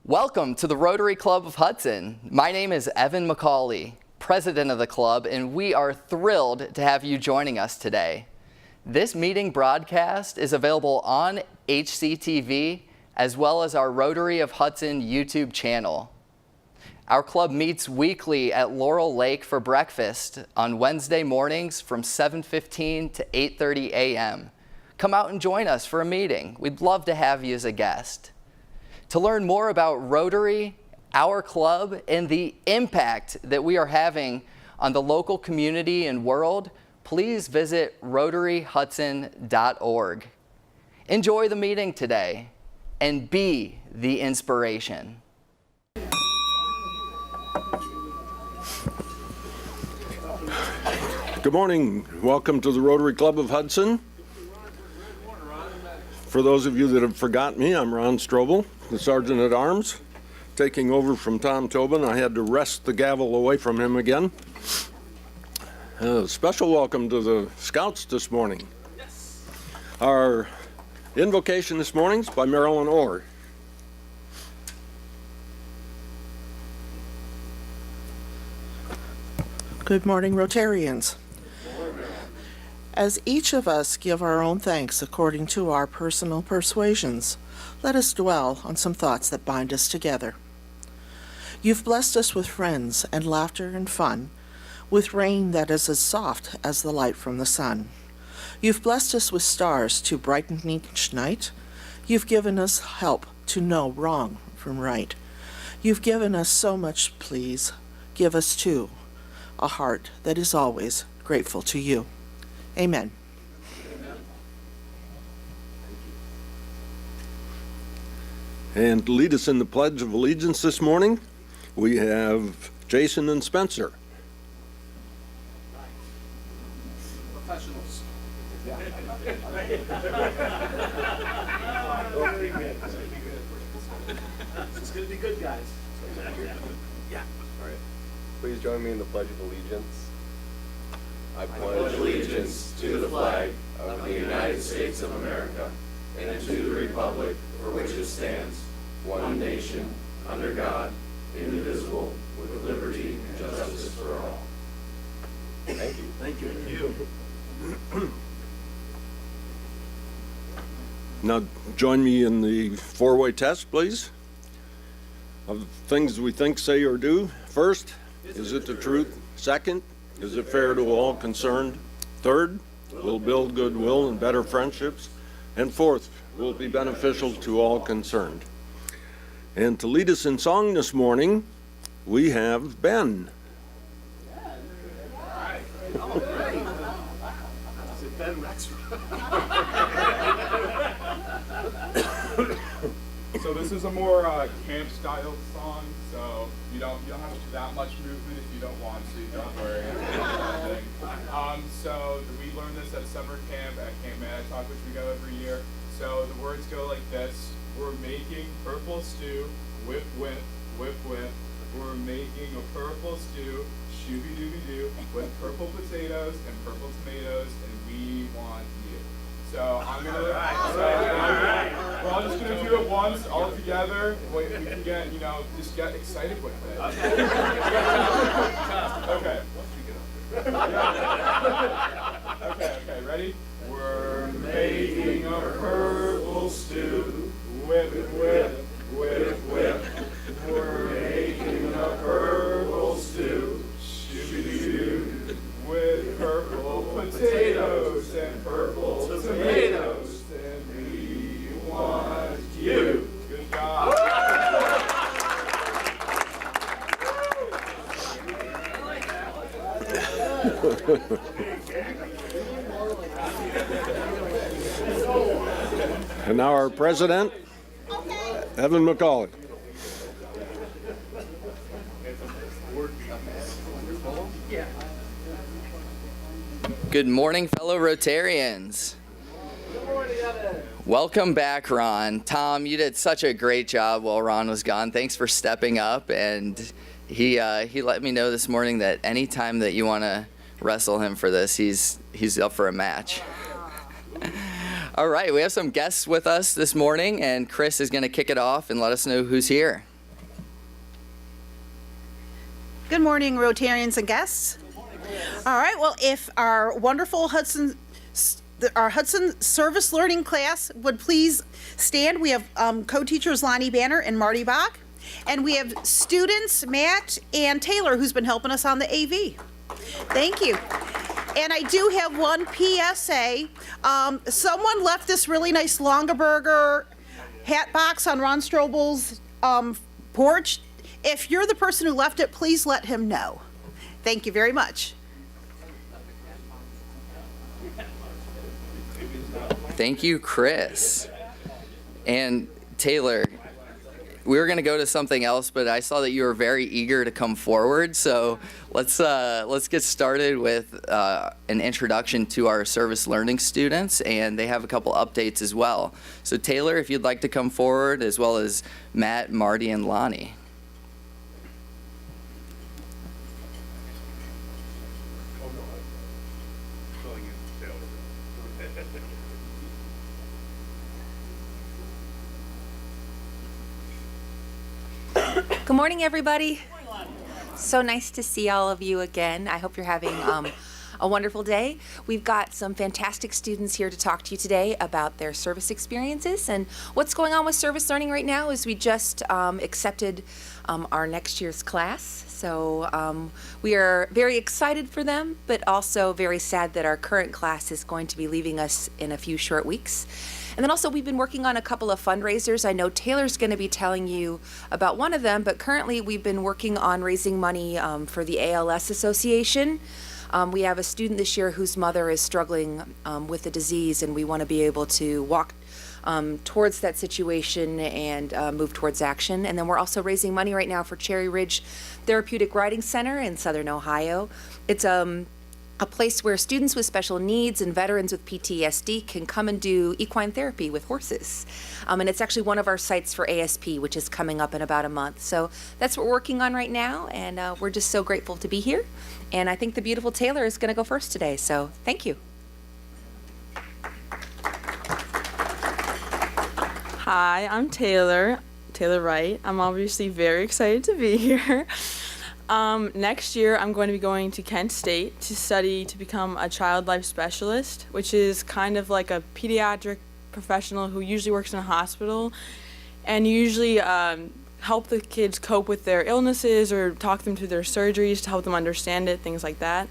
Welcome to the Rotary Club of Hudson. My name is Evan McCauley, president of the club, and we are thrilled to have you joining us today. This meeting broadcast is available on HCTV as well as our Rotary of Hudson YouTube channel. Our club meets weekly at Laurel Lake for breakfast on Wednesday mornings from 7:15 to 8:30 a.m. Come out and join us for a meeting. We'd love to have you as a guest. To learn more about Rotary, our club, and the impact that we are having on the local community and world, please visit rotaryhudson.org. Enjoy the meeting today and be the inspiration. Good morning. Welcome to the Rotary Club of Hudson. For those of you that have forgotten me, I'm Ron Strobel, the Sergeant at Arms, taking over from Tom Tobin. I had to wrest the gavel away from him again. Special welcome to the Scouts this morning. Yes. Our invocation this morning is by Marilyn Orr. Good morning, Rotarians. As each of us give our own thanks according to our personal persuasions, let us dwell on some thoughts that bind us together. You've blessed us with friends and laughter and fun, with rain that is as soft as the light from the sun. You've blessed us with stars to brighten each night. You've given us help to know wrong from right. You've given us so much, please give us too a heart that is always grateful to you. Amen. And to lead us in the Pledge of Allegiance this morning, we have Jason and Spencer. Professionals. It's going to be good, guys. Yeah. All right. Please join me in the Pledge of Allegiance. I pledge allegiance to the flag of the United States of America and to the republic for which it stands, one nation, under God, indivisible, with liberty and justice for all. Thank you. Thank you. Thank you. Now join me in the four-way test, please. Of the things we think, say, or do. First, is it the truth? Second, is it fair to all concerned? Third, will build goodwill and better friendships. And fourth, will be beneficial to all concerned. And to lead us in song this morning, we have Ben. Is it Ben Rex? So this is a more camp style song, so you don't have that much movement if you don't want to, don't worry. So we learned this at summer camp at Camp Manitowoc, which we go every year. So the words go like this: we're making purple stew, whip whip, whip whip. We're making a purple stew, shooby dooby doo, with purple potatoes and purple tomatoes, and we want you. So I'm gonna. We're all just gonna do it once, all together. We can get, just get excited with it. Okay. Okay, ready? We're making a purple stew. Whip, whip, whip, whip. We're making a purple stew. Shoo-doo-doo. With purple potatoes and purple tomatoes. And we want you. Good job. And now our president, Evan McCauley. Good morning, fellow Rotarians. Good morning, Evan. Welcome back, Ron. Tom, you did such a great job while Ron was gone. Thanks for stepping up, and he let me know this morning that anytime that you want to wrestle him for this, he's up for a match. All right, we have some guests with us this morning, and Chris is going to kick it off and let us know who's here. Good morning, Rotarians and guests. All right, well, if our wonderful Hudson Service Learning class would please stand. We have co-teachers Lonnie Banner and Marty Bach. And we have students Matt and Taylor, who's been helping us on the AV. Thank you. And I do have one PSA. Someone left this really nice Longaberger hat box on Ron Strobel's porch. If you're the person who left it, please let him know. Thank you very much. Thank you, Chris. And Taylor, we were going to go to something else, but I saw that you were very eager to come forward. So let's get started with an introduction to our service learning students, and they have a couple updates as well. So Taylor, if you'd like to come forward, as well as Matt, Marty, and Lonnie. Good morning, everybody. So nice to see all of you again. I hope you're having a wonderful day. We've got some fantastic students here to talk to you today about their service experiences. And what's going on with service learning right now is we just accepted our next year's class. So we are very excited for them, but also very sad that our current class is going to be leaving us in a few short weeks. And then also we've been working on a couple of fundraisers. I know Taylor's going to be telling you about one of them, but currently we've been working on raising money for the ALS Association. We have a student this year whose mother is struggling with the disease, and we want to be able to walk towards that situation and move towards action. And then we're also raising money right now for Cherry Ridge Therapeutic Riding Center in Southern Ohio. It's a place where students with special needs and veterans with PTSD can come and do equine therapy with horses. And it's actually one of our sites for ASP, which is coming up in about a month. So that's what we're working on right now, and we're just so grateful to be here. And I think the beautiful Taylor is going to go first today, so thank you. Hi, I'm Taylor Wright. I'm obviously very excited to be here. Next year, I'm going to be going to Kent State to study to become a child life specialist, which is kind of like a pediatric professional who usually works in a hospital and usually help the kids cope with their illnesses or talk them through their surgeries to help them understand it, things like that.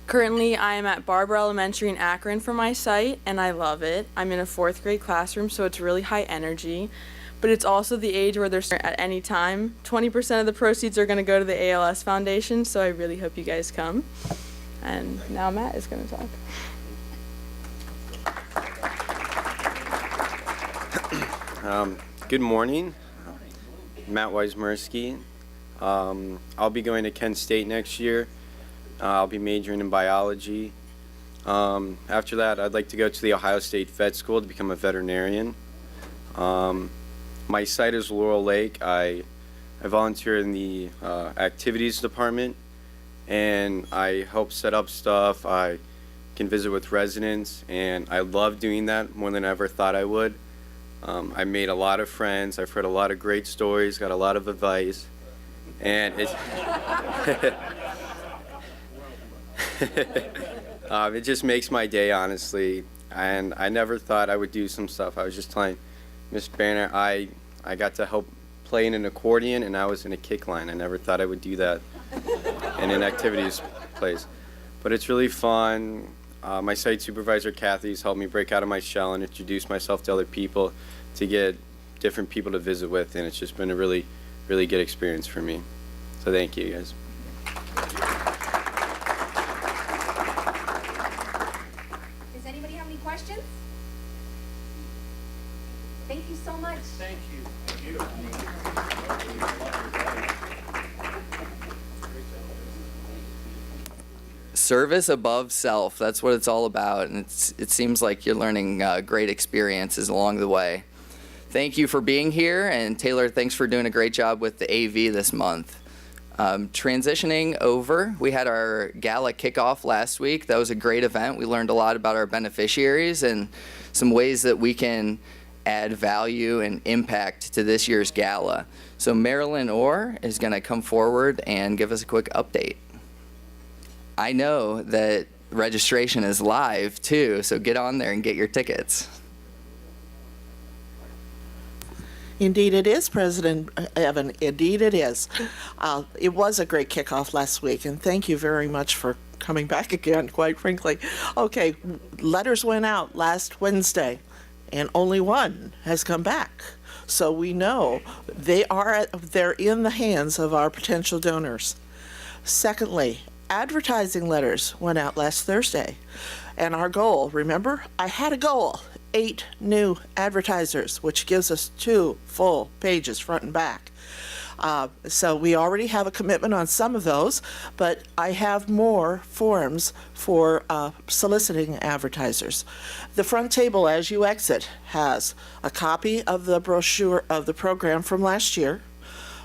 Currently, I am at Barber Elementary in Akron for my site, and I love it. I'm in a 4th grade classroom, so it's really high energy. But it's also the age where they're at any time. 20% of the proceeds are going to go to the ALS Foundation, so I really hope you guys come. And now Matt is going to talk. Good morning. Matt Weismersky. I'll be going to Kent State next year. I'll be majoring in biology. After that, I'd like to go to the Ohio State Vet School to become a veterinarian. My site is Laurel Lake. I volunteer in the activities department, and I help set up stuff. I can visit with residents, and I love doing that more than I ever thought I would. I made a lot of friends. I've heard a lot of great stories, got a lot of advice, and it's it just makes my day, honestly. And I never thought I would do some stuff. I was just telling Miss Banner, I got to help play in an accordion, and I was in a kick line. I never thought I would do that in an activities place. But it's really fun. My site supervisor, Kathy's helped me break out of my shell and introduce myself to other people to get different people to visit with, and it's just been a really, really good experience for me. So thank you, guys. Does anybody have any questions? Thank you so much. Thank you. Thank you. Service above self, that's what it's all about, and it seems like you're learning great experiences along the way. Thank you for being here, and Taylor, thanks for doing a great job with the AV this month. Transitioning over, we had our gala kickoff last week. That was a great event. We learned a lot about our beneficiaries and some ways that we can add value and impact to this year's gala. So Marilyn Orr is going to come forward and give us a quick update. I know that registration is live too, so get on there and get your tickets. Indeed it is, President Evan. Indeed it is. It was a great kickoff last week, and thank you very much for coming back again, quite frankly. Okay, letters went out last Wednesday, and only one has come back. So we know they're in the hands of our potential donors. Secondly, advertising letters went out last Thursday. And our goal, remember, I had a goal, 8 new advertisers, which gives us 2 full pages front and back. So we already have a commitment on some of those, but I have more forms for soliciting advertisers. The front table as you exit has a copy of the brochure of the program from last year,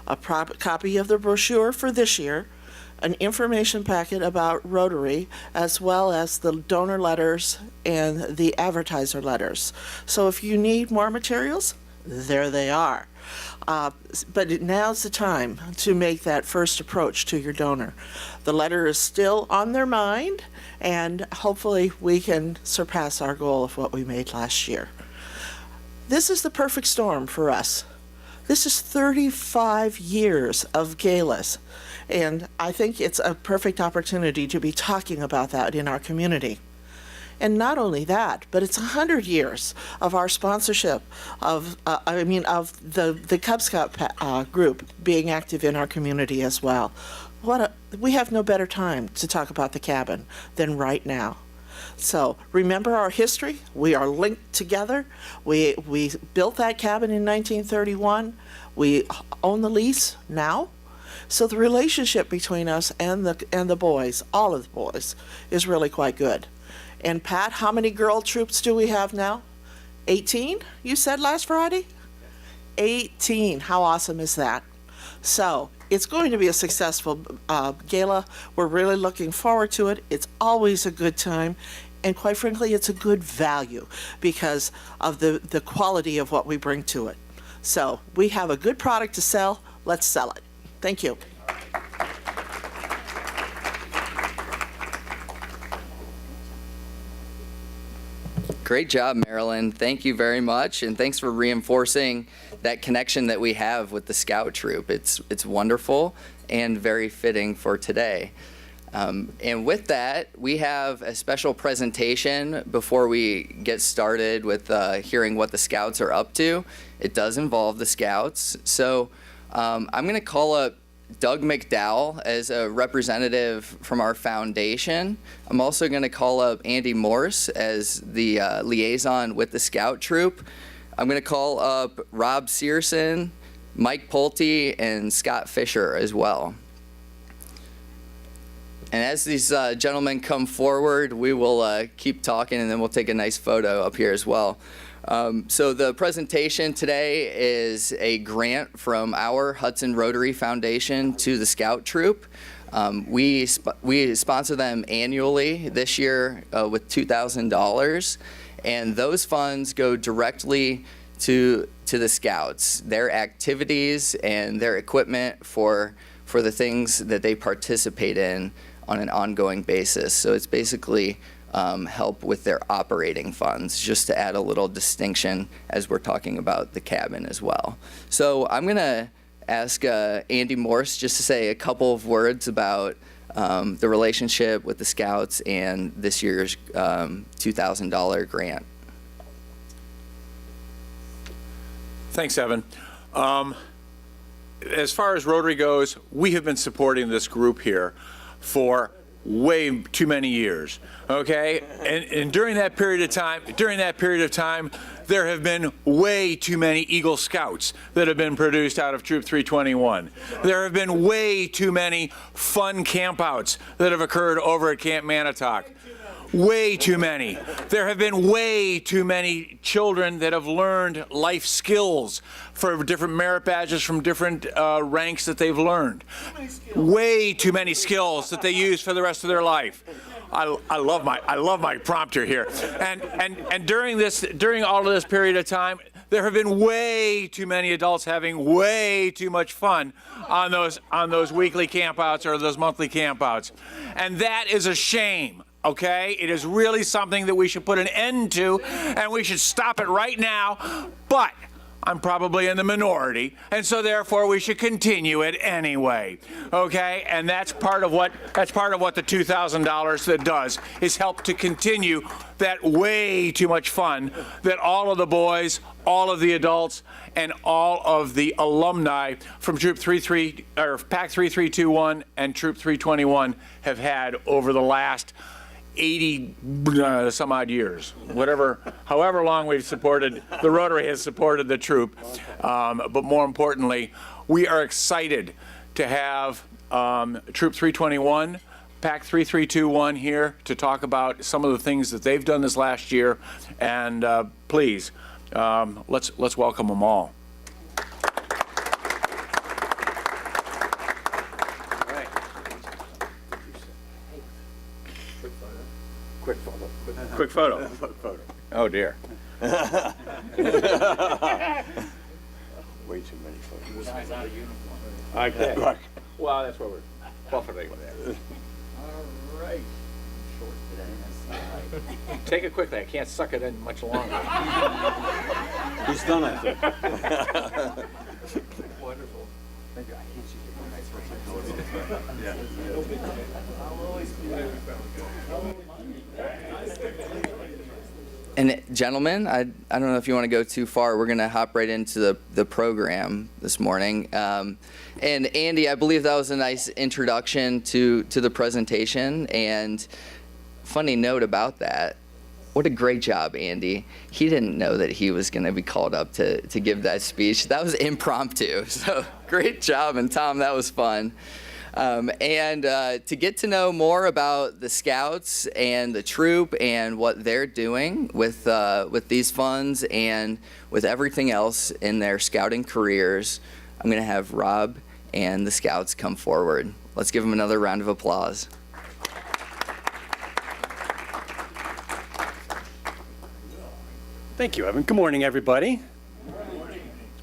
a copy of the brochure for this year, an information packet about Rotary, as well as the donor letters and the advertiser letters. So if you need more materials, there they are. But now's the time to make that first approach to your donor. The letter is still on their mind, and hopefully we can surpass our goal of what we made last year. This is the perfect storm for us. This is 35 years of galas, and I think it's a perfect opportunity to be talking about that in our community. And not only that, but it's 100 years of our sponsorship of the Cub Scout group being active in our community as well. We have no better time to talk about the cabin than right now. So remember our history. We are linked together. We built that cabin in 1931. We own the lease now. So the relationship between us and the boys, all of the boys, is really quite good. And Pat, how many girl troops do we have now? 18, you said last Friday? 18, how awesome is that? So it's going to be a successful gala. We're really looking forward to it. It's always a good time. And quite frankly, it's a good value because of the quality of what we bring to it. So we have a good product to sell. Let's sell it. Thank you. Great job, Marilyn. Thank you very much, and thanks for reinforcing that connection that we have with the Scout Troop. It's wonderful and very fitting for today. And with that, we have a special presentation before we get started with hearing what the Scouts are up to. It does involve the Scouts. So I'm going to call up Doug McDowell as a representative from our foundation. I'm also going to call up Andy Morse as the liaison with the Scout Troop. I'm going to call up Rob Searson, Mike Pulte, and Scott Fisher as well. And as these gentlemen come forward, we will keep talking, and then we'll take a nice photo up here as well. So the presentation today is a grant from our Hudson Rotary Foundation to the Scout Troop. We sponsor them annually this year with $2,000, and those funds go directly to the Scouts, their activities and their equipment for the things that they participate in on an ongoing basis. So it's basically help with their operating funds, just to add a little distinction as we're talking about the cabin as well. So I'm going to ask Andy Morse just to say a couple of words about the relationship with the Scouts and this year's $2,000 grant. Thanks, Evan. As far as Rotary goes, we have been supporting this group here for way too many years, okay? And during that period of time, there have been way too many Eagle Scouts that have been produced out of Troop 321. There have been way too many fun campouts that have occurred over at Camp Manitowoc. Way too many. There have been way too many children that have learned life skills for different merit badges from different ranks that they've learned. Way too many skills that they use for the rest of their life. I love my prompter here. And during all of this period of time, there have been way too many adults having way too much fun on those weekly campouts or those monthly campouts. And that is a shame, okay? It is really something that we should put an end to, and we should stop it right now. But I'm probably in the minority, and so therefore we should continue it anyway, okay? And that's part of what the $2,000 that does, is help to continue that way too much fun that all of the boys, all of the adults, and all of the alumni from Troop Pack 3321 and Troop 321 have had over the last 80 some odd years, however long we've supported, the Rotary has supported the troop. But more importantly, we are excited to have Troop 321, Pack 3321 here to talk about some of the things that they've done this last year. And please, let's welcome them all. Quick photo. Oh dear. Way too many photos. Guy's out of uniform. Okay. Right. Well, that's what we're buffeting with that. All right. Short today, that's all right. Take it quickly. I can't suck it in much longer. He's done, I think. Wonderful. Thank you. I can't see you. I'll always be there. And gentlemen, I don't know if you want to go too far. We're going to hop right into the program this morning. And Andy, I believe that was a nice introduction to the presentation. And funny note about that, what a great job, Andy. He didn't know that he was going to be called up to give that speech. That was impromptu. So great job. And Tom, that was fun. And to get to know more about the Scouts and the troop and what they're doing with these funds and with everything else in their scouting careers, I'm going to have Rob and the Scouts come forward. Let's give them another round of applause. Thank you, Evan. Good morning, everybody.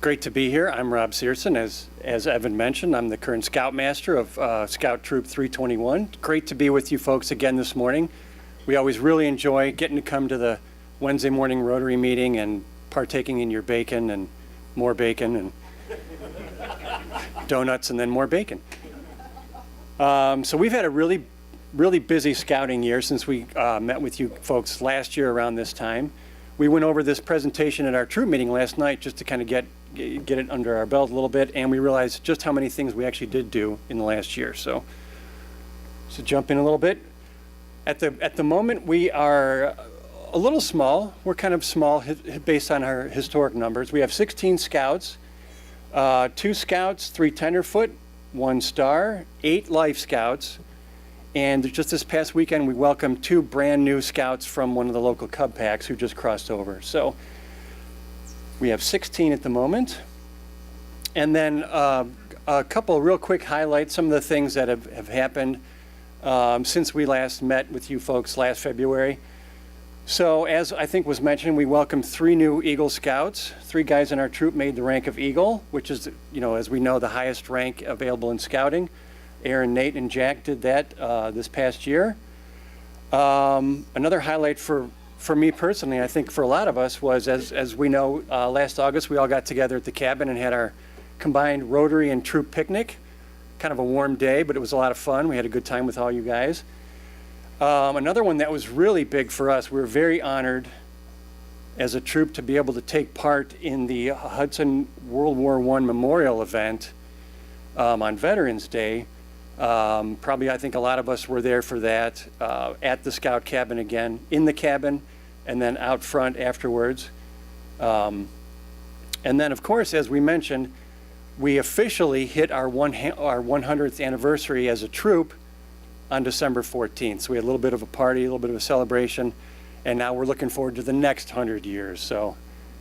Great to be here. I'm Rob Searson. As Evan mentioned, I'm the current Scoutmaster of Scout Troop 321. Great to be with you folks again this morning. We always really enjoy getting to come to the Wednesday morning Rotary meeting and partaking in your bacon and more bacon and donuts and then more bacon. So we've had a really busy scouting year since we met with you folks last year around this time. We went over this presentation at our troop meeting last night just to kind of get it under our belt a little bit, and we realized just how many things we actually did do in the last year. So jump in a little bit. At the moment, we are a little small. We're kind of small based on our historic numbers. We have 16 Scouts, 2 Scouts, 3 tenderfoot, 1 star, 8 Life Scouts, and just this past weekend, we welcomed 2 brand new Scouts from one of the local Cub Packs who just crossed over. So we have 16 at the moment. And then a couple of real quick highlights, some of the things that have happened since we last met with you folks last February. So as I think was mentioned, we welcomed 3 new Eagle Scouts. 3 guys in our troop made the rank of Eagle, which is, as we know, the highest rank available in scouting. Aaron, Nate, and Jack did that this past year. Another highlight for me personally, I think for a lot of us, was as we know, last August we all got together at the cabin and had our combined Rotary and troop picnic. Kind of a warm day, but it was a lot of fun. We had a good time with all you guys. Another one that was really big for us, we were very honored as a troop to be able to take part in the Hudson World War I Memorial event on Veterans Day. Probably I think a lot of us were there for that, at the Scout cabin again, in the cabin, and then out front afterwards. And then, of course, as we mentioned, we officially hit our 100th anniversary as a troop on December 14th. So we had a little bit of a party, a little bit of a celebration, and now we're looking forward to the next 100 years. So,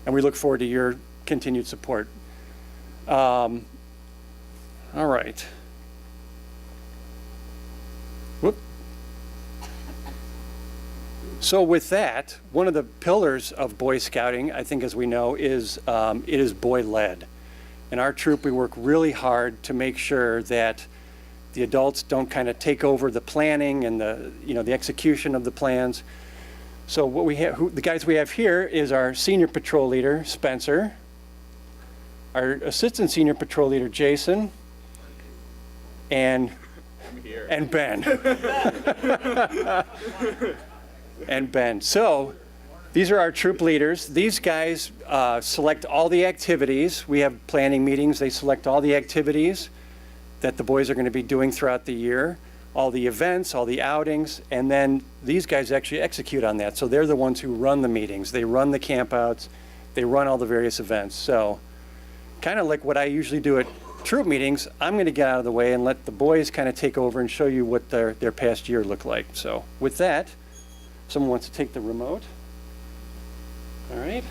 and we look forward to your continued support. All right. Whoop. So with that, one of the pillars of Boy Scouting, I think as we know, is it is boy-led. In our troop, we work really hard to make sure that the adults don't kind of take over the planning and the execution of the plans. So what we have, the guys we have here is our senior patrol leader, Spencer, our assistant senior patrol leader, Jason, and Ben. And Ben. So these are our troop leaders. These guys select all the activities. We have planning meetings. They select all the activities that the boys are going to be doing throughout the year, all the events, all the outings, and then these guys actually execute on that. So they're the ones who run the meetings. They run the campouts. They run all the various events. So kind of like what I usually do at troop meetings, I'm going to get out of the way and let the boys kind of take over and show you what their past year looked like. So with that, someone wants to take the remote. All right.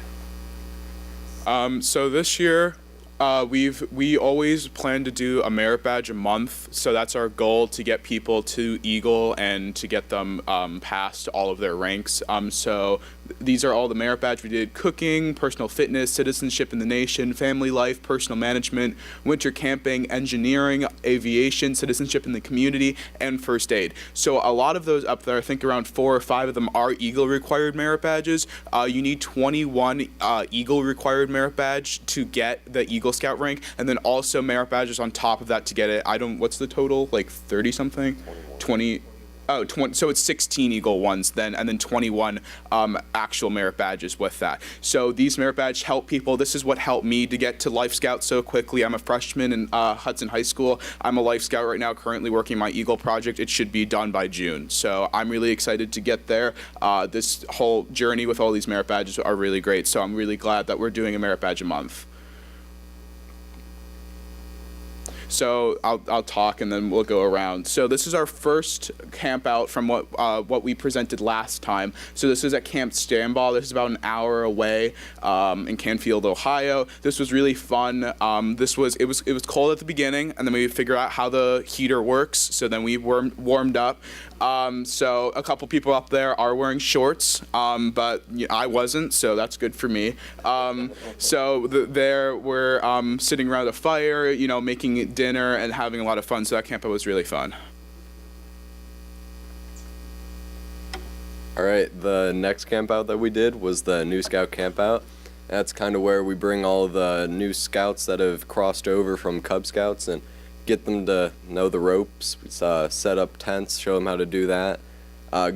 So this year, we always plan to do a merit badge a month. So that's our goal, to get people to Eagle and to get them past all of their ranks. So these are all the merit badge we did: cooking, personal fitness, citizenship in the nation, family life, personal management, winter camping, engineering, aviation, citizenship in the community, and first aid. So a lot of those up there, I think around 4 or 5 of them are Eagle required merit badges. You need 21 Eagle required merit badge to get the Eagle Scout rank, and then also merit badges on top of that to get it. What's the total? Like 30 something? 20. Oh, 20, so it's 16 Eagle ones then, and then 21 actual merit badges with that. So these merit badges help people. This is what helped me to get to Life Scout so quickly. I'm a freshman in Hudson High School. I'm a Life Scout right now, currently working my Eagle project. It should be done by June. So I'm really excited to get there. This whole journey with all these merit badges are really great. So I'm really glad that we're doing a merit badge a month. So I'll talk and then we'll go around. So this is our first camp out from what we presented last time. So this is at Camp Stanball. This is about an hour away in Canfield, Ohio. This was really fun. It was cold at the beginning, and then we figured out how the heater works. So then we warmed up. So a couple people up there are wearing shorts, but I wasn't, so that's good for me. There we're sitting around a fire, making dinner and having a lot of fun. So that camp out was really fun. All right, the next camp out that we did was the New Scout camp out. That's kind of where we bring all the new scouts that have crossed over from Cub Scouts and get them to know the ropes. We set up tents, show them how to do that,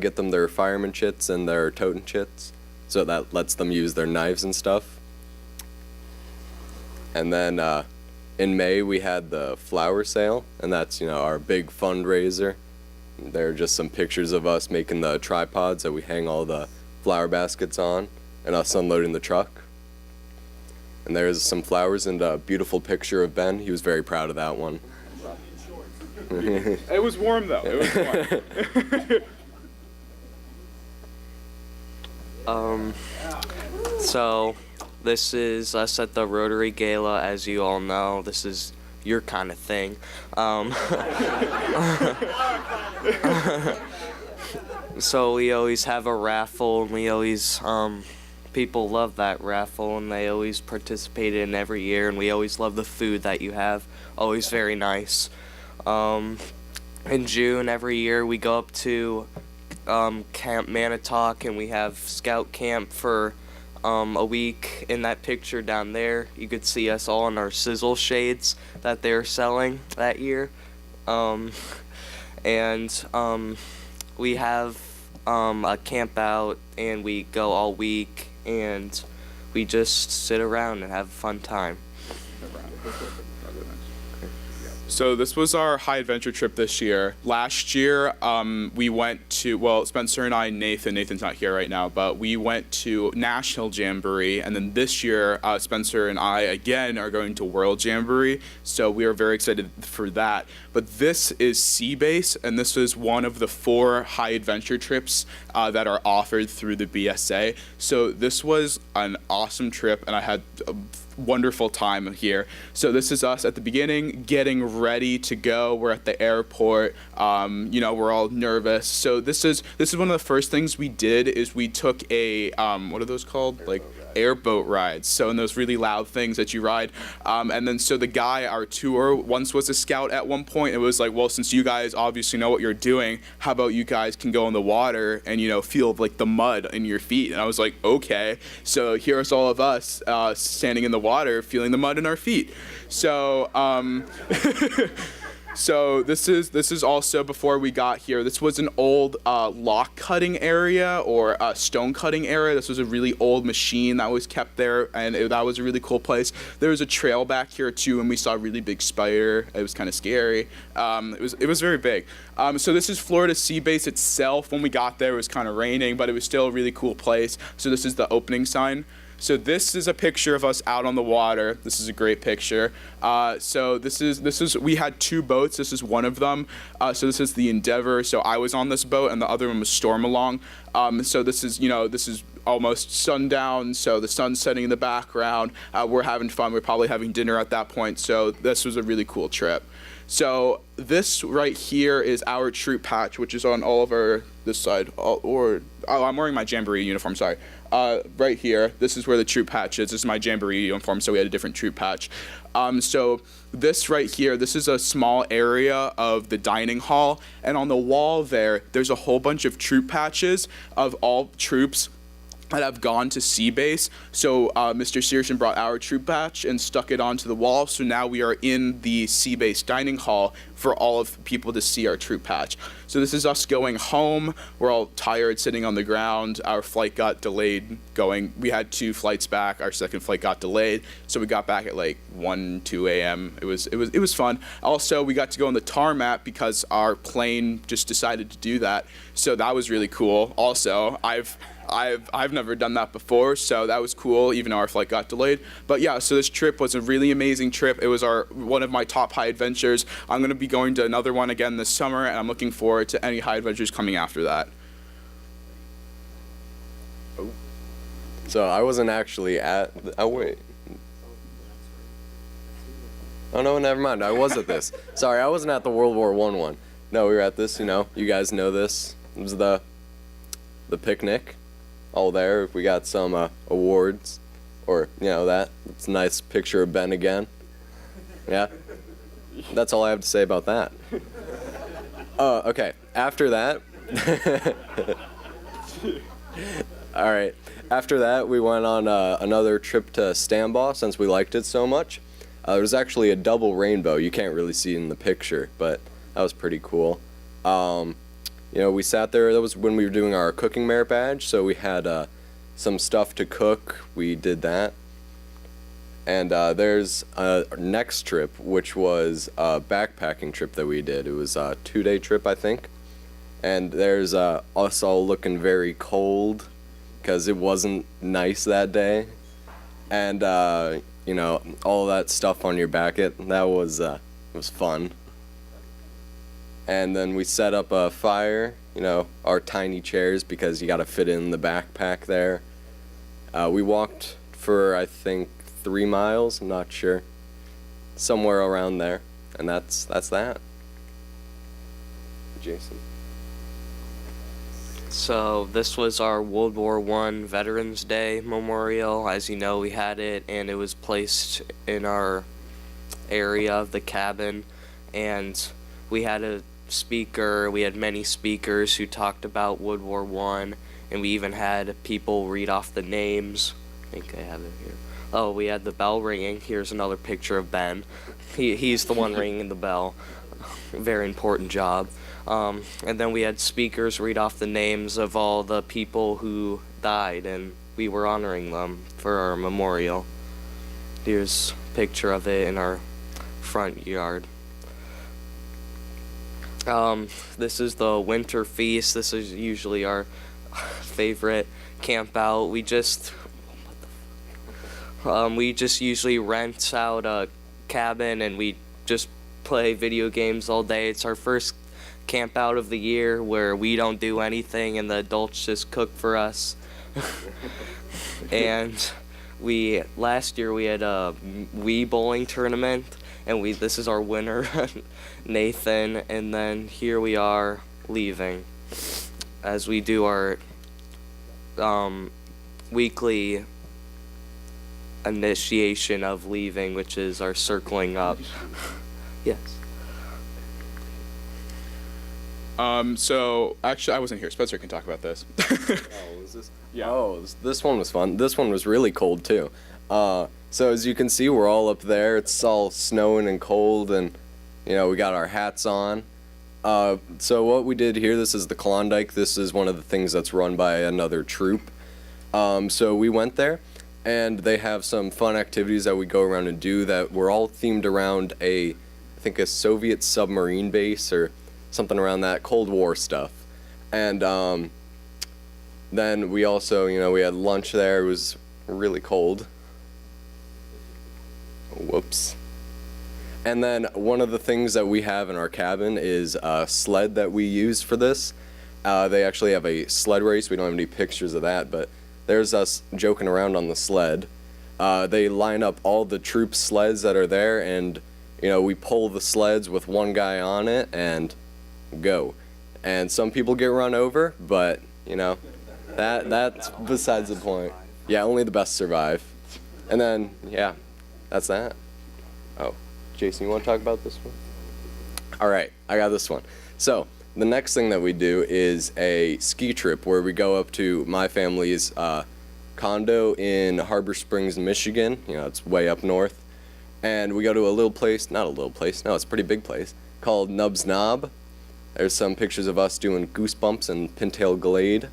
get them their fireman chits and their totem chits, so that lets them use their knives and stuff. And then in May we had the flower sale, and that's our big fundraiser. There are just some pictures of us making the tripods that we hang all the flower baskets on, and us unloading the truck. And there's some flowers and a beautiful picture of Ben. He was very proud of that one. It was warm though. It was warm. So this is us at the Rotary Gala. As you all know, this is your kind of thing. So we always have a raffle, and we always people love that raffle, and they always participate in every year, and we always love the food that you have. Always very nice. In June every year we go up to Camp Manitowoc, and we have scout camp for a week. In that picture down there, you could see us all in our sizzle shades that they're selling that year. We have a camp out, and we go all week, and we just sit around and have a fun time. So this was our high adventure trip this year. Last year, we went to, Spencer and I, Nathan's not here right now, but we went to National Jamboree, and then this year, Spencer and I, again, are going to World Jamboree, so we are very excited for that. But this is Sea-Base, and this is one of the 4 high adventure trips that are offered through the BSA. So this was an awesome trip, and I had wonderful time here. So this is us at the beginning, getting ready to go. We're at the airport. We're all nervous. So this is one of the first things we did is we took a what are those called? Like airboat rides. So in those really loud things that you ride. And then so the guy, our tour, once was a scout at one point. It was like, well, since you guys obviously know what you're doing, how about you guys can go in the water and, feel like the mud in your feet. And I was like, okay. So here's all of us standing in the water, feeling the mud in our feet. So, so this is also before we got here. This was an old lock cutting area or stone cutting area. This was a really old machine that was kept there, and that was a really cool place. There was a trail back here too, and we saw a really big spider. It was kind of scary. It was very big. So this is Florida Sea Base itself. When we got there, it was kind of raining, but it was still a really cool place. So this is the opening sign. So this is a picture of us out on the water. This is a great picture. So this is we had 2 boats. This is one of them. So this is the Endeavor. So I was on this boat, and the other one was Stormalong. So this is almost sundown. So the sun's setting in the background. We're having fun. We're probably having dinner at that point. So this was a really cool trip. So this right here is our troop patch, which is on all of our this side. I'm wearing my Jamboree uniform. Sorry. Right here, this is where the troop patch is. This is my Jamboree uniform, so we had a different troop patch. So this right here, this is a small area of the dining hall, and on the wall there's a whole bunch of troop patches of all troops that have gone to Sea Base. So Mr. Searson brought our troop patch and stuck it onto the wall. So now we are in the Sea Base dining hall for all of the people to see our troop patch. So this is us going home. We're all tired, sitting on the ground. Our flight got delayed going. We had 2 flights back. Our second flight got delayed. So we got back at like 1, 2 a.m. It was fun. Also, we got to go on the tarmac because our plane just decided to do that. So that was really cool. Also, I've never done that before, so that was cool, even though our flight got delayed. But yeah, so this trip was a really amazing trip. It was one of my top high adventures. I'm going to be going to another one again this summer, and I'm looking forward to any high adventures coming after that. So I wasn't actually at. Oh wait. Oh no, never mind. I was at this. Sorry, I wasn't at the World War I one. No, we were at this. You guys know this. It was the picnic. All there. We got some awards, or that. It's a nice picture of Ben again. Yeah. That's all I have to say about that. Okay. After that. All right. After that, we went on another trip to Stambaugh since we liked it so much. There was actually a double rainbow. You can't really see it in the picture, but that was pretty cool. We sat there. That was when we were doing our cooking merit badge, so we had some stuff to cook. We did that. And there's a next trip, which was a backpacking trip that we did. It was a 2-day trip, I think. And there's us all looking very cold because it wasn't nice that day. And, all that stuff on your back, that was fun. And then we set up a fire, our tiny chairs, because you got to fit in the backpack there. We walked for, I think, 3 miles, I'm not sure. Somewhere around there. And that's that. Jason. So this was our World War I Veterans Day memorial. As you know, we had it, and it was placed in our area of the cabin. And we had a speaker. We had many speakers who talked about World War I, and we even had people read off the names. I think I have it here. Oh, we had the bell ringing. Here's another picture of Ben. He's the one ringing the bell. Very important job. And then we had speakers read off the names of all the people who died, and we were honoring them for our memorial. Here's a picture of it in our front yard. This is the winter feast. This is usually our favorite camp out. We just usually rent out a cabin and we just play video games all day. It's our first camp out of the year where we don't do anything and the adults just cook for us. And Last year we had a Wii bowling tournament, and this is our winner, Nathan, and then here we are leaving as we do our weekly initiation of leaving, which is our circling up. Yes. So actually, I wasn't here. Spencer can talk about this. Was this? Yeah. Oh, this one was fun. This one was really cold too. So as you can see, we're all up there. It's all snowing and cold, and we got our hats on. So what we did here, this is the Klondike. This is one of the things that's run by another troop. So we went there, and they have some fun activities that we go around and do that were all themed around I think a Soviet submarine base or something around that Cold War stuff. And then we also, we had lunch there. It was really cold. Whoops. And then one of the things that we have in our cabin is a sled that we use for this. They actually have a sled race. We don't have any pictures of that, but there's us joking around on the sled. They line up all the troop sleds that are there, and we pull the sleds with one guy on it and go. And some people get run over, but that's besides the point. Yeah, only the best survive. And then that's that. Oh, Jason, you want to talk about this one? All right, I got this one. So the next thing that we do is a ski trip where we go up to my family's condo in Harbor Springs, Michigan. It's way up north. And we go to a little place, not a little place, no, it's a pretty big place, called Nub's Knob. There's some pictures of us doing Goosebumps and Pintail Glade.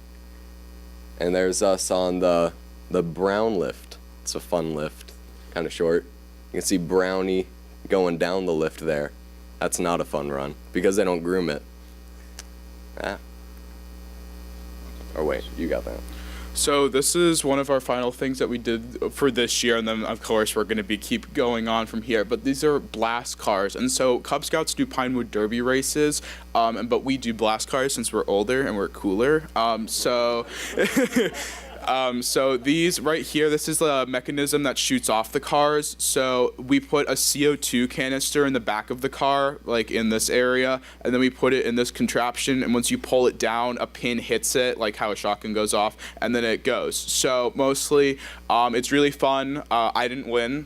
And there's us on the Brown lift. It's a fun lift, kind of short. You can see Brownie going down the lift there. That's not a fun run because they don't groom it. Or wait, you got that. So this is one of our final things that we did for this year, and then of course we're going to keep going on from here. But these are blast cars, and so Cub Scouts do Pinewood Derby races, but we do blast cars since we're older and we're cooler. So these right here, this is the mechanism that shoots off the cars. So we put a CO2 canister in the back of the car, like in this area, and then we put it in this contraption, and once you pull it down, a pin hits it, like how a shotgun goes off, and then it goes. So mostly, it's really fun. I didn't win.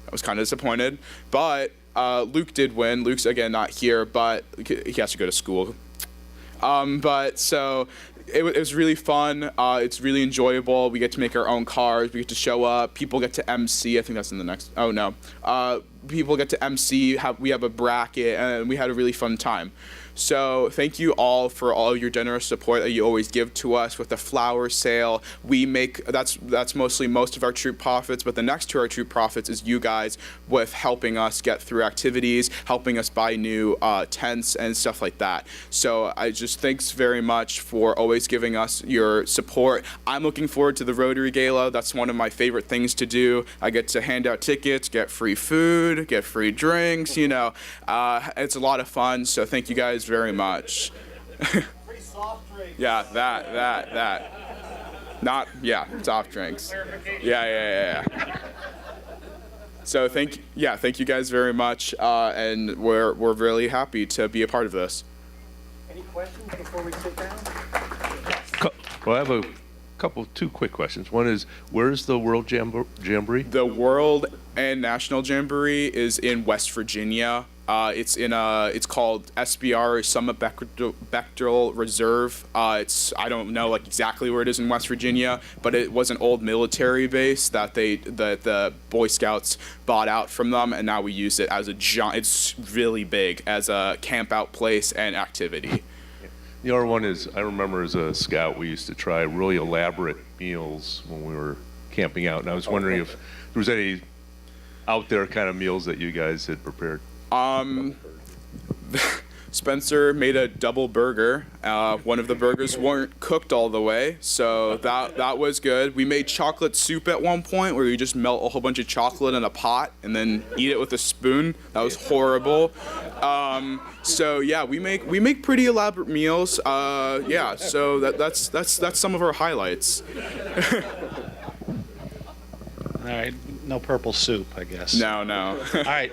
I was kind of disappointed, but Luke did win. Luke's, again, not here, but he has to go to school. It was really fun. It's really enjoyable. We get to make our own cars. We get to show up. People get to MC. I think that's in the next. Oh no. People get to MC. We have a bracket, and we had a really fun time. So thank you all for all your generous support that you always give to us with the flower sale. We make that's mostly most of our troop profits, but the next to our troop profits is you guys with helping us get through activities, helping us buy new tents and stuff like that. So I just thanks very much for always giving us your support. I'm looking forward to the Rotary Gala. That's one of my favorite things to do. I get to hand out tickets, get free food, get free drinks. It's a lot of fun. So thank you guys very much. Free soft drinks. Yeah, that. Not, soft drinks. Yeah. So thank you guys very much, and we're really happy to be a part of this. Any questions before we sit down? Well, I have two quick questions. One is, where's the World Jamboree? The World and National Jamboree is in West Virginia. It's called SBR, Summit Bechtel Reserve. I don't know exactly where it is in West Virginia, but it was an old military base that the Boy Scouts bought out from them, and now we use it as it's really big as a camp out place and activity. The other one is, I remember as a scout, we used to try really elaborate meals when we were camping out, and I was wondering if there was any out there kind of meals that you guys had prepared. Spencer made a double burger. One of the burgers weren't cooked all the way, so that was good. We made chocolate soup at one point where you just melt a whole bunch of chocolate in a pot and then eat it with a spoon. That was horrible. So yeah, we make pretty elaborate meals. So that's some of our highlights. right, no purple soup, I guess. No, no. All right,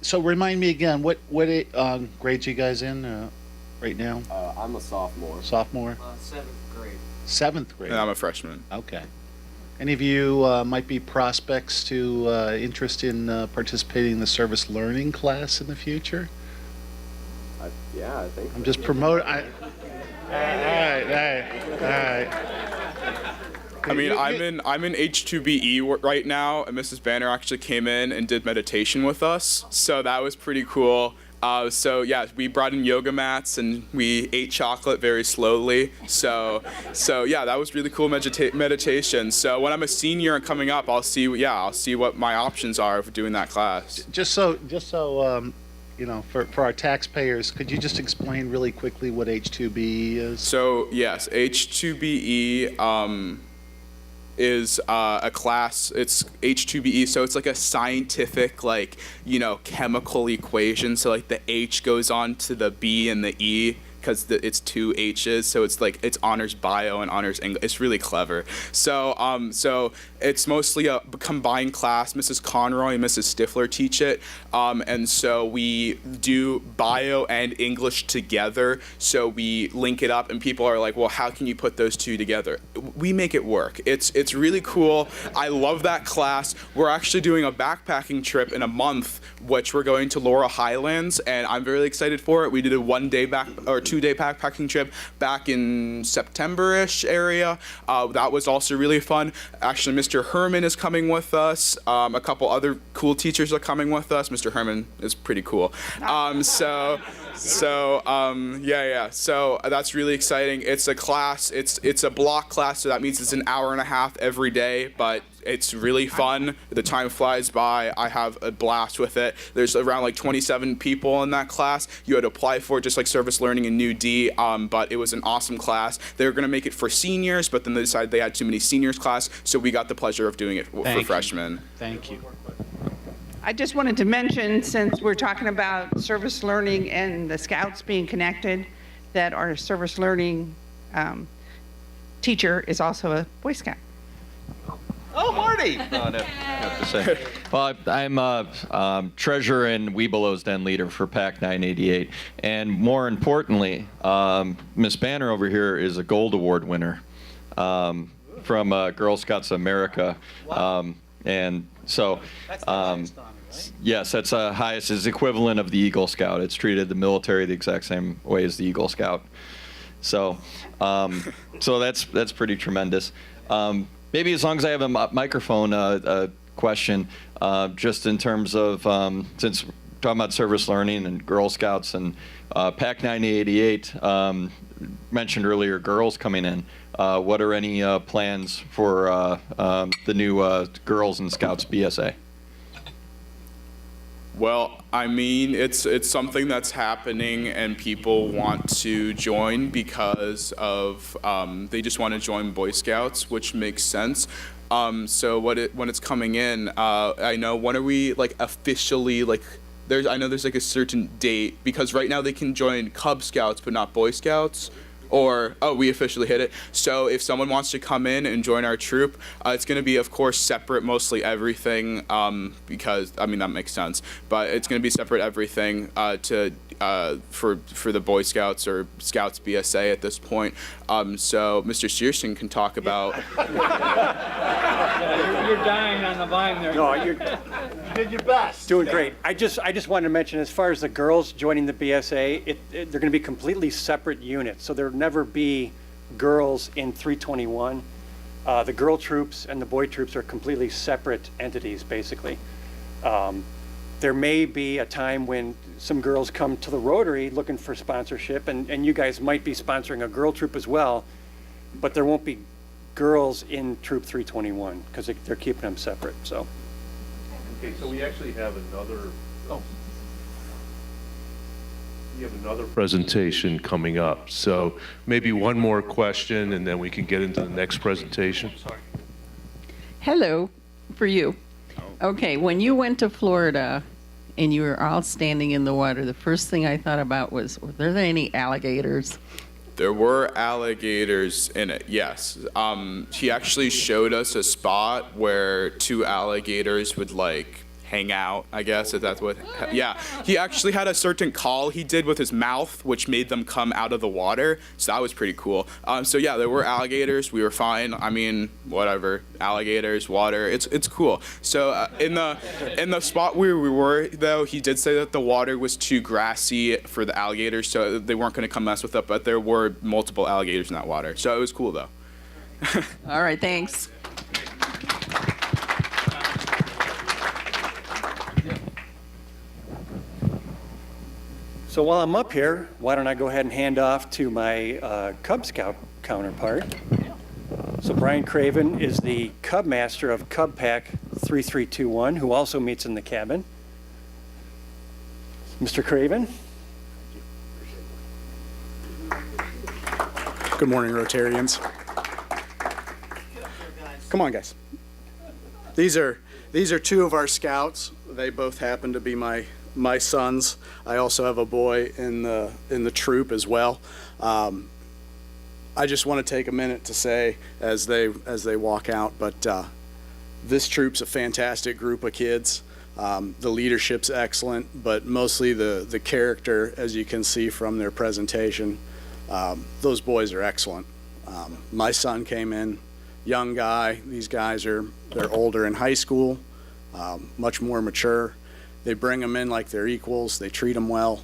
so remind me again, what grades you guys in right now? I'm a sophomore. Sophomore? 7th grade. 7th grade? And I'm a freshman. Okay. Any of you might be prospects to interest in participating in the service learning class in the future? Yeah, I think. I'm just promoting. All right. I mean, I'm in H2BE right now, and Mrs. Banner actually came in and did meditation with us, so that was pretty cool. So yeah, we brought in yoga mats and we ate chocolate very slowly. So yeah, that was really cool meditation. So when I'm a senior and coming up, I'll see what my options are for doing that class. Just so you know, for our taxpayers, could you just explain really quickly what H2BE is? So yes, H2BE is a class. It's H2BE, so it's like a scientific, like, you know, chemical equation. So like the H goes on to the B and the E because it's 2 H's. So it's like it's honors bio and honors English. It's really clever. So so it's mostly a combined class. Mrs. Conroy and Mrs. Stifler teach it, and so we do bio and English together. So we link it up, and people are like, "Well, how can you put those two together?" We make it work. It's really cool. I love that class. We're actually doing a backpacking trip in a month, which we're going to Laurel Highlands, and I'm very excited for it. We did a 2-day backpacking trip back in September-ish area. That was also really fun. Actually, Mr. Herman is coming with us. A couple other cool teachers are coming with us. Mr. Herman is pretty cool. So that's really exciting. It's a class. It's a block class, so that means it's an hour and a half every day, but it's really fun. The time flies by. I have a blast with it. There's around like 27 people in that class. You had to apply for it just like service learning and New D, but it was an awesome class. They were going to make it for seniors, but then they decided they had too many seniors class, so we got the pleasure of doing it for freshmen. Thank you. I just wanted to mention, since we're talking about service learning and the Scouts being connected, that our service learning teacher is also a Boy Scout. Oh, Marty! No, no, have to say. Well, I'm treasurer and Webelo's Den leader for PAC 988. And more importantly, Miss Banner over here is a Gold Award winner from Girl Scouts of America. And so, yes, that's the highest, is equivalent of the Eagle Scout. It's treated the military the exact same way as the Eagle Scout. So, so that's pretty tremendous. Maybe as long as I have a microphone, question, just in terms of, since we're talking about service learning and Girl Scouts and PAC 988, mentioned earlier girls coming in. What are any plans for the new Girls and Scouts BSA? Well, I mean, it's something that's happening, and people want to join because of they just want to join Boy Scouts, which makes sense. So when it's coming in, I know, when are we like officially like? I know there's like a certain date, because right now they can join Cub Scouts but not Boy Scouts. Or, we officially hit it. So if someone wants to come in and join our troop, it's going to be, of course, separate mostly everything, because, I mean, that makes sense. But it's going to be separate everything for the Boy Scouts or Scouts BSA at this point. So Mr. Searson can talk about... You're dying on the vine there. No, you did your best. Doing great. I just wanted to mention, as far as the girls joining the BSA, they're going to be completely separate units. So there'll never be girls in 321. The girl troops and the boy troops are completely separate entities, basically. There may be a time when some girls come to the Rotary looking for sponsorship, and you guys might be sponsoring a girl troop as well, but there won't be girls in Troop 321 because they're keeping them separate. So. Okay, so we actually have another. We have another presentation coming up. So maybe one more question, and then we can get into the next presentation. Hello, for you. Okay, when you went to Florida and you were all standing in the water, the first thing I thought about was, were there any alligators? There were alligators in it, yes. He actually showed us a spot where 2 alligators would like hang out, I guess, if that's what, yeah. He actually had a certain call he did with his mouth, which made them come out of the water, so that was pretty cool. So yeah, there were alligators, we were fine, I mean, whatever, alligators, water, it's cool. So in the spot where we were, though, he did say that the water was too grassy for the alligators, so they weren't gonna come mess with it, but there were multiple alligators in that water, so it was cool, though. All right, thanks. So while I'm up here, why don't I go ahead and hand off to my Cub Scout counterpart. So Brian Craven is the Cub Master of Cub Pack 3321, who also meets in the cabin. Mr. Craven. Good morning, Rotarians. Come on, guys. These are 2 of our scouts. They both happen to be my sons. I also have a boy in the troop as well. I just want to take a minute to say as they walk out, but this troop's a fantastic group of kids. The leadership's excellent, but mostly the character, as you can see from their presentation. Those boys are excellent. My son came in, young guy. These guys they're older in high school, much more mature. They bring them in like they're equals. They treat them well.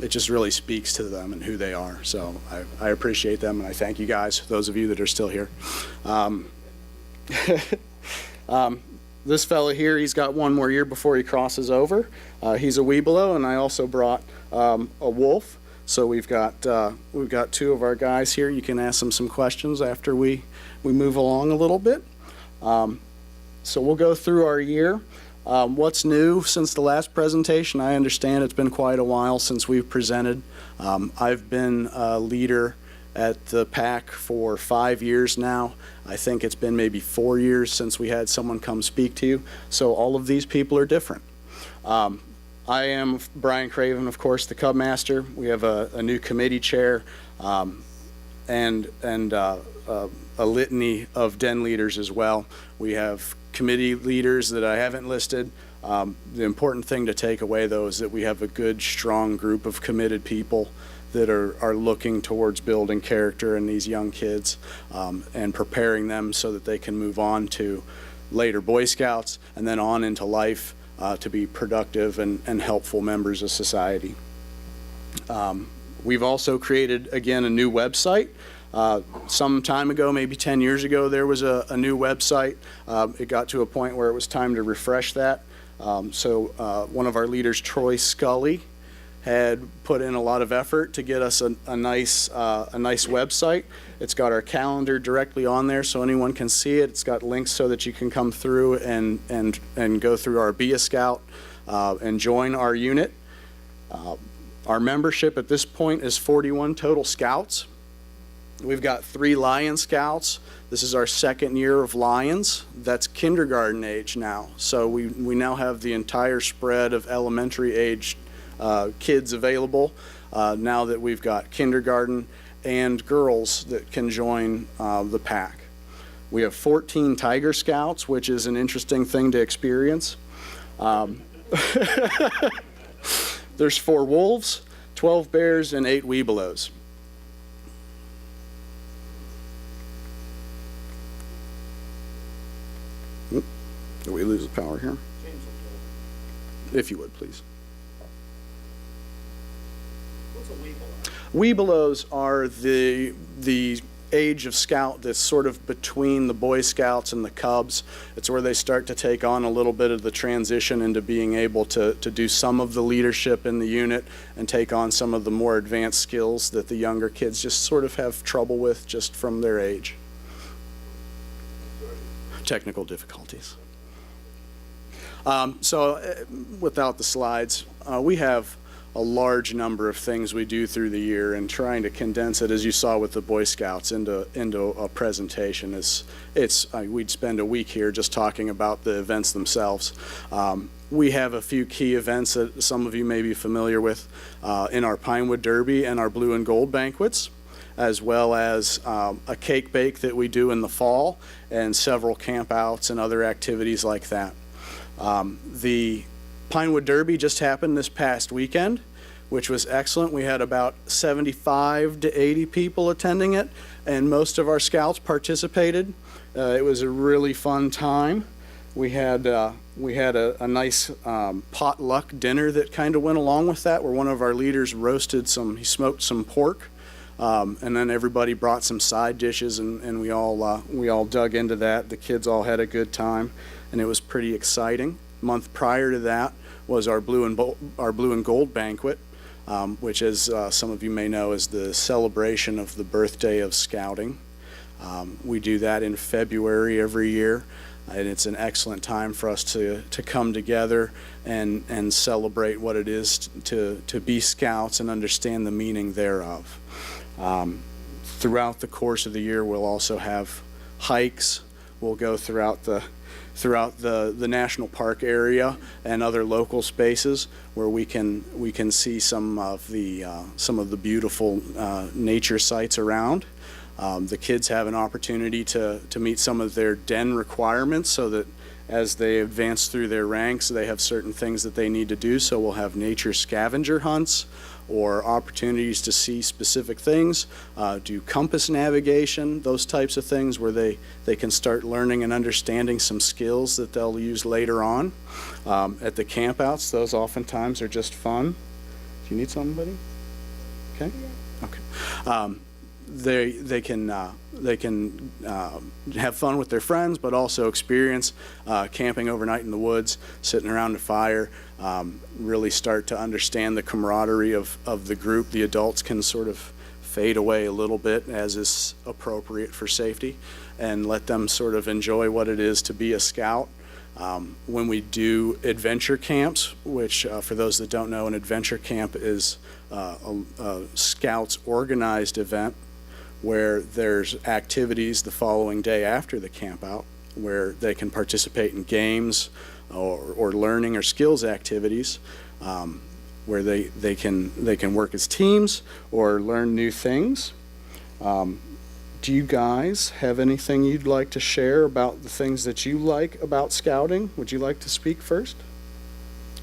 It just really speaks to them and who they are. So I appreciate them, and I thank you guys, those of you that are still here. This fella here, he's got 1 more year before he crosses over. He's a Webelow, and I also brought a wolf. So we've got 2 of our guys here. You can ask them some questions after we move along a little bit. So we'll go through our year. What's new since the last presentation? I understand it's been quite a while since we've presented. I've been a leader at the PAC for 5 years now. I think it's been maybe 4 years since we had someone come speak to you. So all of these people are different. I am Brian Craven, of course, the Cub Master. We have a new committee chair and a litany of den leaders as well. We have committee leaders that I haven't listed. The important thing to take away, though, is that we have a good, strong group of committed people that are looking towards building character in these young kids and preparing them so that they can move on to later Boy Scouts and then on into life to be productive and helpful members of society. We've also created, again, a new website. Some time ago, maybe 10 years ago, there was a new website. It got to a point where it was time to refresh that. So one of our leaders, Troy Scully, had put in a lot of effort to get us a nice website. It's got our calendar directly on there so anyone can see it. It's got links so that you can come through and go through our Be a Scout and join our unit. Our membership at this point is 41 total scouts. We've got 3 Lion Scouts. This is our 2nd year of Lions. That's kindergarten age now. So we now have the entire spread of elementary age kids available now that we've got kindergarten and girls that can join the pack. We have 14 Tiger Scouts, which is an interesting thing to experience. There's 4 wolves, 12 bears, and 8 Webelows. Did we lose the power here? If you would, please. What's a Webelow? Webelows are the age of scout that's sort of between the Boy Scouts and the Cubs. It's where they start to take on a little bit of the transition into being able to do some of the leadership in the unit and take on some of the more advanced skills that the younger kids just sort of have trouble with just from their age. Technical difficulties. Without the slides, we have a large number of things we do through the year, and trying to condense it, as you saw with the Boy Scouts, into a presentation we'd spend a week here just talking about the events themselves. We have a few key events that some of you may be familiar with in our Pinewood Derby and our Blue and Gold banquets. as well as a cake bake that we do in the fall, and several campouts and other activities like that. The Pinewood Derby just happened this past weekend, which was excellent. We had about 75 to 80 people attending it, and most of our scouts participated. It was a really fun time. We had a nice potluck dinner that kind of went along with that, where one of our leaders he smoked some pork, and then everybody brought some side dishes, and we all dug into that. The kids all had a good time, and it was pretty exciting. A month prior to that was our blue and gold banquet, which, as some of you may know, is the celebration of the birthday of Scouting. We do that in February every year, and it's an excellent time for us to come together and celebrate what it is to be Scouts and understand the meaning thereof. Throughout the course of the year, we'll also have hikes. We'll go throughout the national park area and other local spaces where we can see some of the beautiful nature sites around. The kids have an opportunity to meet some of their den requirements, so that as they advance through their ranks, they have certain things that they need to do. So we'll have nature scavenger hunts, or opportunities to see specific things, do compass navigation, those types of things where they can start learning and understanding some skills that they'll use later on. At the campouts, those oftentimes are just fun. Do you need somebody? Okay? Okay. They can have fun with their friends, but also experience camping overnight in the woods, sitting around a fire, really start to understand the camaraderie of the group. The adults can sort of fade away a little bit, as is appropriate for safety, and let them sort of enjoy what it is to be a scout. When we do adventure camps, which for those that don't know, an adventure camp is a Scouts organized event where there's activities the following day after the camp out, where they can participate in games or learning or skills activities, where they can work as teams or learn new things. Do you guys have anything you'd like to share about the things that you like about Scouting? Would you like to speak first?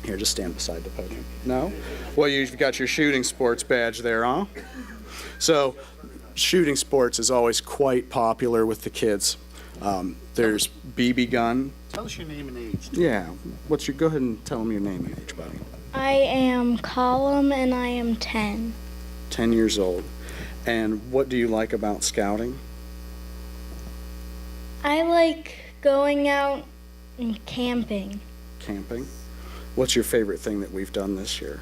Here, just stand beside the podium. No? Well, you've got your shooting sports badge there, huh? So, shooting sports is always quite popular with the kids. There's BB gun. Tell us your name and age. Yeah. Go ahead and tell them your name and age, buddy. I am Colum and I am 10. 10 years old. And what do you like about Scouting? I like going out and camping. Camping? What's your favorite thing that we've done this year?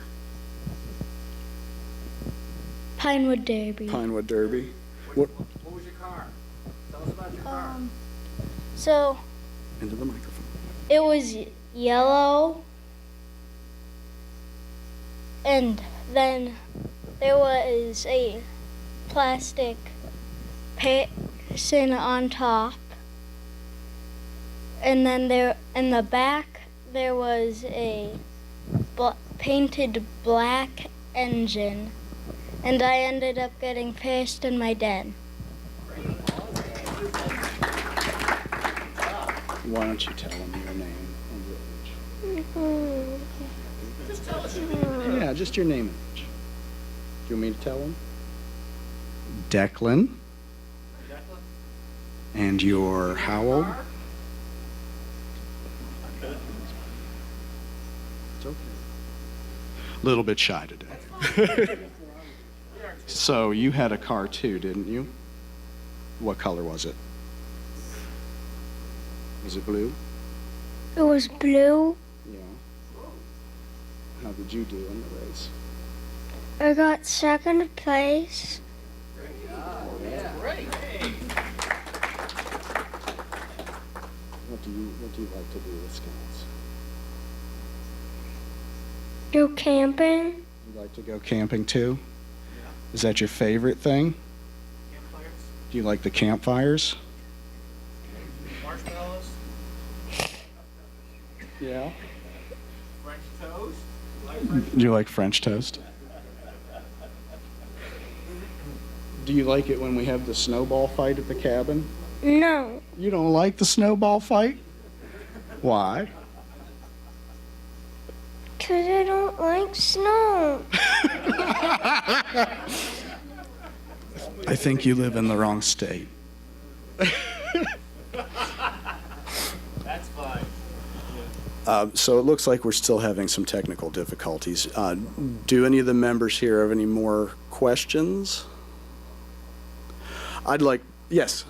Pinewood Derby. Pinewood Derby. What was your car? Tell us about your car. So Into the microphone. it was yellow, and then there was a plastic person on top, and then there in the back there was a painted black engine, and I ended up getting first in my den. Why don't you tell them your name and your age? Just tell us. Yeah, just your name and age. Do you want me to tell them? Declan. And you're how old? It's okay. A little bit shy today. So you had a car too, didn't you? What color was it? Was it blue? It was blue. Yeah. How did you do in the race? I got second place. What do you like to do with Scouts? Go camping. You like to go camping too? Is that your favorite thing? Do you like the campfires? Marshmallows? Yeah. French toast? Do you like French toast? Do you like it when we have the snowball fight at the cabin? No. You don't like the snowball fight? Why? Because I don't like snow. I think you live in the wrong state. That's fine. So it looks like we're still having some technical difficulties. Do any of the members here have any more questions? Yes.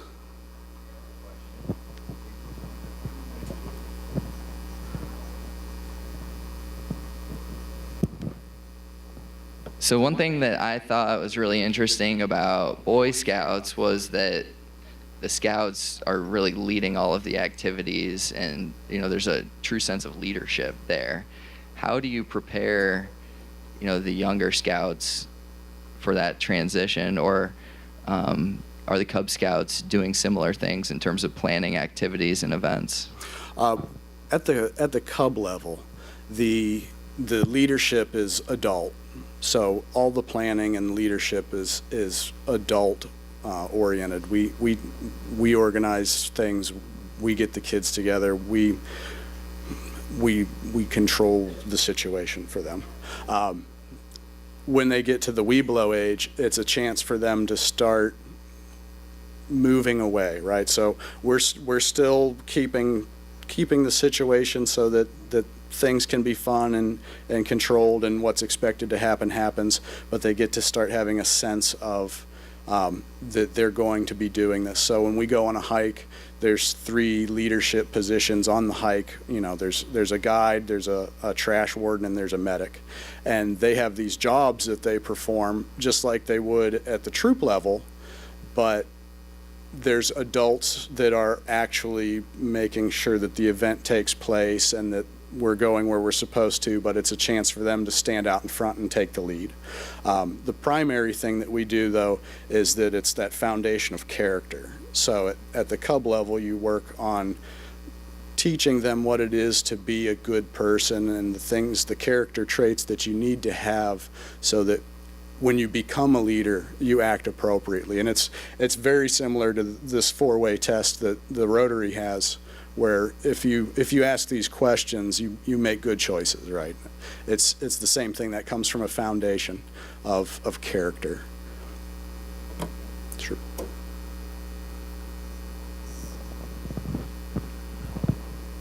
So one thing that I thought was really interesting about Boy Scouts was that the Scouts are really leading all of the activities, and there's a true sense of leadership there. How do you prepare the younger Scouts for that transition, or are the Cub Scouts doing similar things in terms of planning activities and events? At the Cub level, the leadership is adult. So all the planning and leadership is adult oriented. We organize things. We get the kids together. We control the situation for them. When they get to the Webelow age, it's a chance for them to start moving away, right? So we're still keeping the situation so that things can be fun and controlled, and what's expected to happen happens, but they get to start having a sense of that they're going to be doing this. So when we go on a hike, there's 3 leadership positions on the hike. There's a guide, there's a trash warden, and there's a medic. And they have these jobs that they perform just like they would at the troop level, but there's adults that are actually making sure that the event takes place and that we're going where we're supposed to, but it's a chance for them to stand out in front and take the lead. The primary thing that we do, though, is that it's that foundation of character. So at the Cub level, you work on teaching them what it is to be a good person and the character traits that you need to have so that when you become a leader, you act appropriately. And it's very similar to this 4-way test that the Rotary has, where if you ask these questions, you make good choices, right? It's the same thing that comes from a foundation of character. Sure.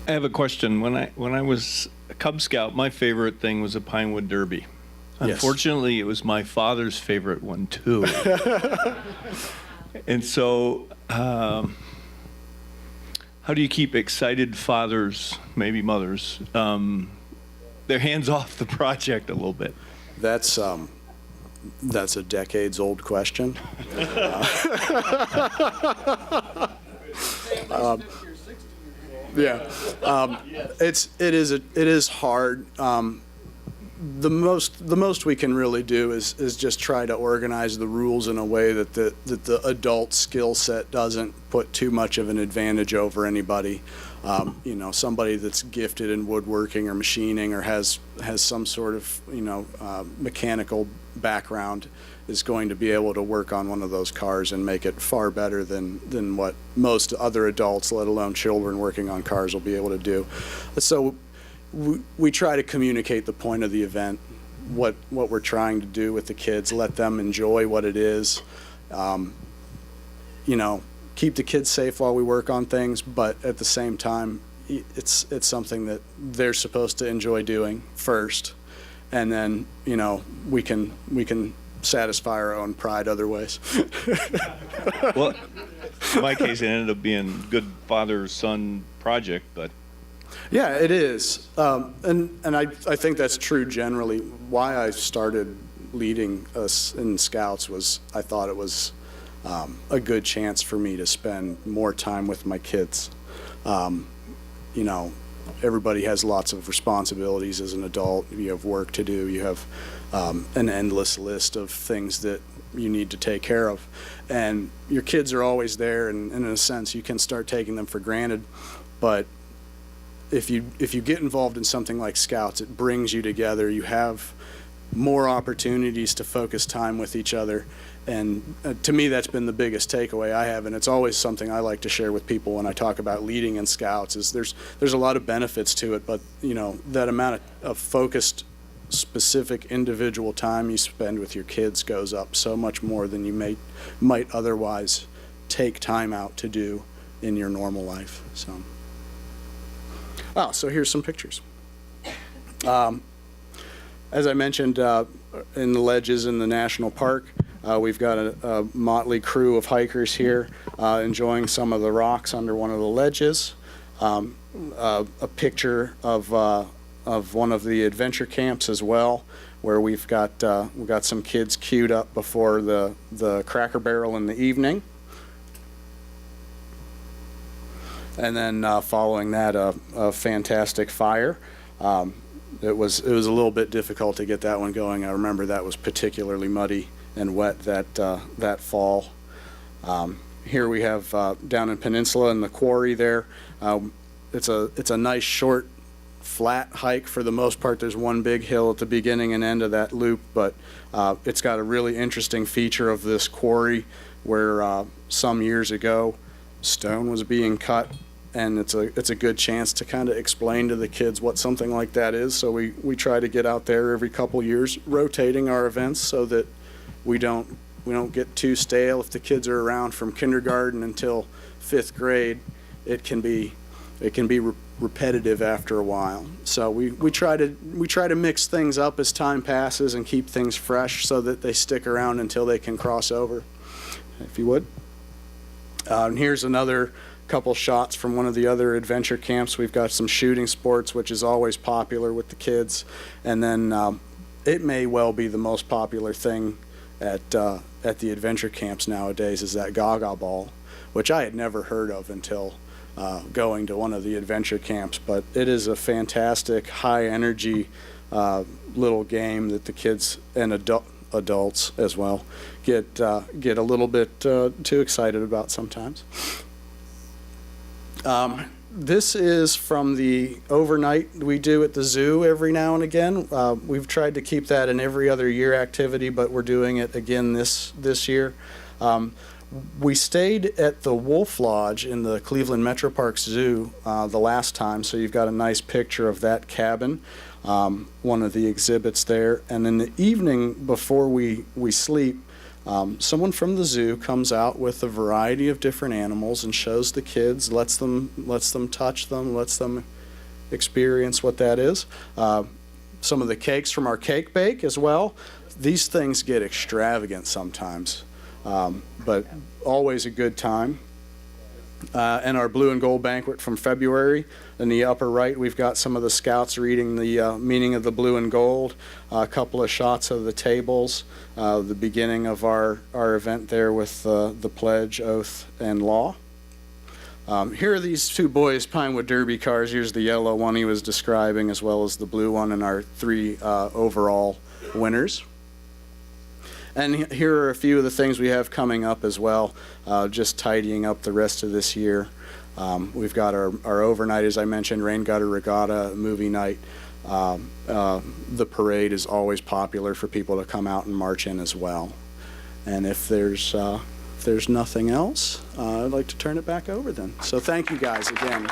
I have a question. When I was a Cub Scout, my favorite thing was a Pinewood Derby. Yes. Unfortunately, it was my father's favorite one too. And so, how do you keep excited fathers, maybe mothers, their hands off the project a little bit? That's a decades-old question. Yeah, it is hard. The most we can really do is just try to organize the rules in a way that the adult skill set doesn't put too much of an advantage over anybody. Somebody that's gifted in woodworking or machining or has some sort of mechanical background is going to be able to work on one of those cars and make it far better than what most other adults, let alone children working on cars, will be able to do. So we try to communicate the point of the event, what we're trying to do with the kids, let them enjoy what it is. Keep the kids safe while we work on things, but at the same time, it's something that they're supposed to enjoy doing first, and then we can satisfy our own pride other ways. Well, in my case, it ended up being a good father-son project, but. Yeah, it is, and I think that's true generally. Why I started leading us in Scouts was I thought it was a good chance for me to spend more time with my kids. Everybody has lots of responsibilities as an adult. You have work to do. You have an endless list of things that you need to take care of, and your kids are always there, and in a sense you can start taking them for granted, but if you get involved in something like Scouts, it brings you together. You have more opportunities to focus time with each other, to me, that's been the biggest takeaway I have, and it's always something I like to share with people when I talk about leading in Scouts. Is there's a lot of benefits to it, but that amount of focused, specific, individual time you spend with your kids goes up so much more than you might otherwise take time out to do in your normal life. So here's some pictures. As I mentioned, in the ledges in the national park, we've got a motley crew of hikers here enjoying some of the rocks under one of the ledges. A picture of one of the adventure camps as well, where we've got some kids queued up before the Cracker Barrel in the evening. And then following that, a fantastic fire. It was a little bit difficult to get that one going. I remember that was particularly muddy and wet that fall. Here we have down in Peninsula in the quarry there. It's a nice short flat hike for the most part. There's one big hill at the beginning and end of that loop, but it's got a really interesting feature of this quarry where some years ago stone was being cut, and it's a good chance to kind of explain to the kids what something like that is. So we try to get out there every couple years, rotating our events so that we don't get too stale. If the kids are around from kindergarten until 5th grade, it can be repetitive after a while. So we try to mix things up as time passes and keep things fresh so that they stick around until they can cross over, if you would. And here's another couple shots from one of the other adventure camps. We've got some shooting sports, which is always popular with the kids, and then it may well be the most popular thing at the adventure camps nowadays is that Gaga ball, which I had never heard of until going to one of the adventure camps. But it is a fantastic, high energy little game that the kids and adults as well get a little bit too excited about sometimes. This is from the overnight we do at the zoo every now and again. We've tried to keep that an every other year activity, but we're doing it again this year. We stayed at the Wolf Lodge in the Cleveland Metro Parks Zoo the last time, so you've got a nice picture of that cabin, one of the exhibits there. And in the evening before we sleep, someone from the zoo comes out with a variety of different animals and shows the kids, lets them touch them, lets them experience what that is. Some of the cakes from our cake bake as well. These things get extravagant sometimes, but always a good time. And our blue and gold banquet from February. In the upper right, we've got some of the scouts reading the meaning of the blue and gold, a couple of shots of the tables, the beginning of our event there with the pledge, oath, and law. Here are these two boys' Pinewood Derby cars. Here's the yellow one he was describing, as well as the blue one, and our 3 overall winners. And here are a few of the things we have coming up as well, just tidying up the rest of this year. We've got our overnight, as I mentioned, Rain Gutter Regatta, movie night. The parade is always popular for people to come out and march in as well. And if there's nothing else, I'd like to turn it back over then. So thank you guys again.